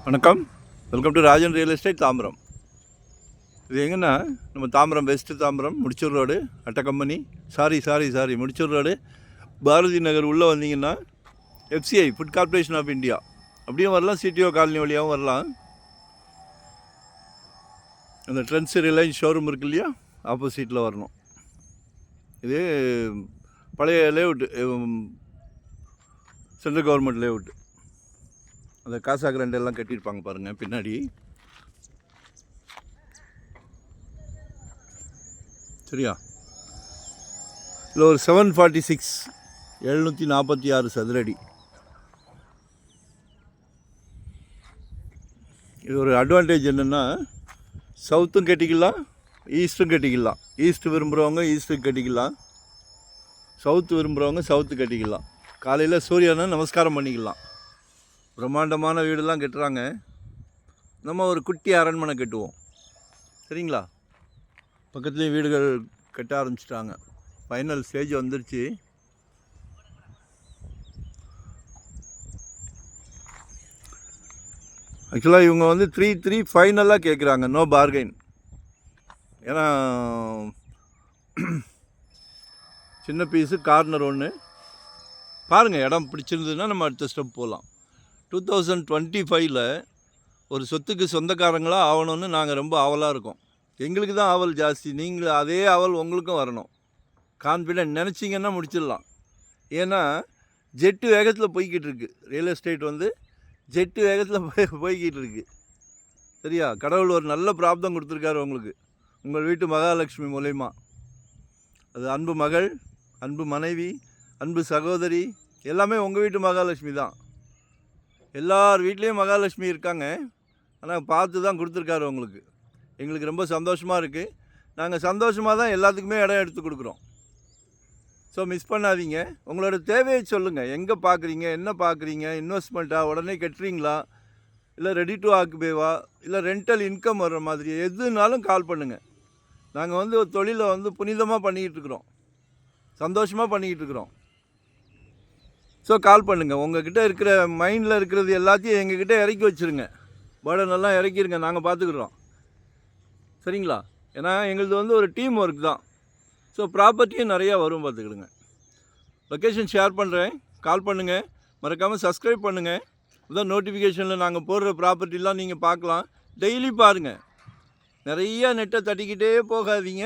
வணக்கம். Welcome to Rajan real estate Tambaram. இது எங்கன்னா நம்ம தாம்பரம் வெஸ்ட்டு தாம்பரம் முடிச்சூர் ரோடு அட்டை company sorry Mudichur road Bharathi Nagar உள்ளே வந்தீங்கன்னா FCI food corporation of India அப்படியும் வரலாம், சிடிஓ காலனி வழியாகவும் வரலாம். அந்த ட்ரெண்ட்ஸ் ரிலையன்ஸ் ஷோரூம் இருக்கு இல்லையா, ஆப்போசிட்டில் வரணும். இது பழைய லேஅவுட்டு, சென்ட்ரல் கவர்மெண்ட் லேஅவுட்டு. அந்த காசா கிராண்ட் எல்லாம் கட்டியிருப்பாங்க பாருங்கள் பின்னாடி. சரியா, இதில் ஒரு 746 746 சதுரடி. இது ஒரு அட்வான்டேஜ் என்னென்னா, சவுத்தும் கட்டிக்கலாம், ஈஸ்ட்டும் கட்டிக்கலாம். ஈஸ்ட்டு விரும்புகிறவங்க ஈஸ்ட்டுக்கு கட்டிக்கலாம், சவுத்து விரும்புகிறவங்க சவுத்து கட்டிக்கலாம். காலையில் சூரியனை நமஸ்காரம் பண்ணிக்கலாம். பிரம்மாண்டமான வீடெல்லாம் கட்டுறாங்க, நம்ம ஒரு குட்டி அரண்மனை கட்டுவோம். சரிங்களா, பக்கத்துலேயும் வீடுகள் கட்ட ஆரம்பிச்சிட்டாங்க. ஃபைனல் ஸ்டேஜ் வந்துருச்சு. ஆக்சுவலாக இவங்க வந்து 3-3 ஃபைனலாக கேட்குறாங்க, நோ பார்கெயின். ஏன்னா சின்ன பீஸு கார்னர் ஒன்று பாருங்கள். இடம் பிடிச்சிருந்ததுன்னா நம்ம அடுத்த ஸ்டெப் போகலாம். 2025 ஒரு சொத்துக்கு சொந்தக்காரங்களாக ஆகணும்னு நாங்கள் ரொம்ப ஆவலாக இருக்கோம். எங்களுக்கு தான் ஆவல் ஜாஸ்தி, நீங்கள் அதே ஆவல் உங்களுக்கும் வரணும். கான்ஃபிடென்ட் நினச்சிங்கன்னா முடிச்சிடலாம். ஏன்னா ஜெட்டு வேகத்தில் போய்கிட்டு இருக்குது. ரியல் எஸ்டேட் வந்து ஜெட்டு வேகத்தில் போய்கிட்டு இருக்குது. சரியா, கடவுள் ஒரு நல்ல பிராப்தம் கொடுத்துருக்காரு உங்களுக்கு, உங்கள் வீட்டு மகாலட்சுமி மூலயமா. அது அன்பு மகள், அன்பு மனைவி, அன்பு சகோதரி, எல்லாமே உங்கள் வீட்டு மகாலட்சுமி தான். எல்லார் வீட்லேயும் மகாலட்சுமி இருக்காங்க, ஆனால் பார்த்து தான் கொடுத்துருக்காரு உங்களுக்கு. எங்களுக்கு ரொம்ப சந்தோஷமாக இருக்குது. நாங்கள் சந்தோஷமாக தான் எல்லாத்துக்குமே இடம் எடுத்து கொடுக்குறோம். ஸோ மிஸ் பண்ணாதீங்க. உங்களோட தேவையை சொல்லுங்கள். எங்கே பார்க்குறீங்க, என்ன பார்க்குறீங்க, இன்வெஸ்ட்மெண்ட்டாக உடனே கட்டுறீங்களா, இல்லை ரெடி டு ஆக்குபேவா, இல்லை ரெண்டல் இன்கம் வர்ற மாதிரி எதுனாலும் கால் பண்ணுங்கள். நாங்கள் வந்து ஒரு தொழிலை வந்து புனிதமாக பண்ணிக்கிட்டு இருக்கிறோம், சந்தோஷமாக பண்ணிக்கிட்டு இருக்கிறோம். ஸோ கால் பண்ணுங்கள். உங்கள்கிட்ட இருக்கிற மைண்டில் இருக்கிறது எல்லாத்தையும் எங்ககிட்ட இறக்கி வச்சுருங்க. பேர்டனெல்லாம் இறக்கிடுங்க, நாங்கள் பார்த்துக்குறோம். சரிங்களா, ஏன்னா எங்களது வந்து ஒரு டீம் ஒர்க் தான். ஸோ ப்ராப்பர்ட்டியும் நிறையா வரும், பார்த்துக்கிடுங்க. லொக்கேஷன் ஷேர் பண்ணுறேன், கால் பண்ணுங்கள். மறக்காமல் சப்ஸ்கிரைப் பண்ணுங்கள். அதான் நோட்டிஃபிகேஷனில் நாங்கள் போடுற ப்ராப்பர்ட்டிலாம் நீங்கள் பார்க்கலாம். டெய்லி பாருங்கள், நிறையா நெட்டை தட்டிக்கிட்டே போகாதீங்க.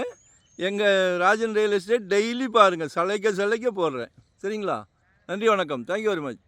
எங்கள் ராஜன் ரியல் எஸ்டேட் டெய்லி பாருங்கள், சளைக்க போடுறேன். சரிங்களா, நன்றி, வணக்கம். Thank you very much.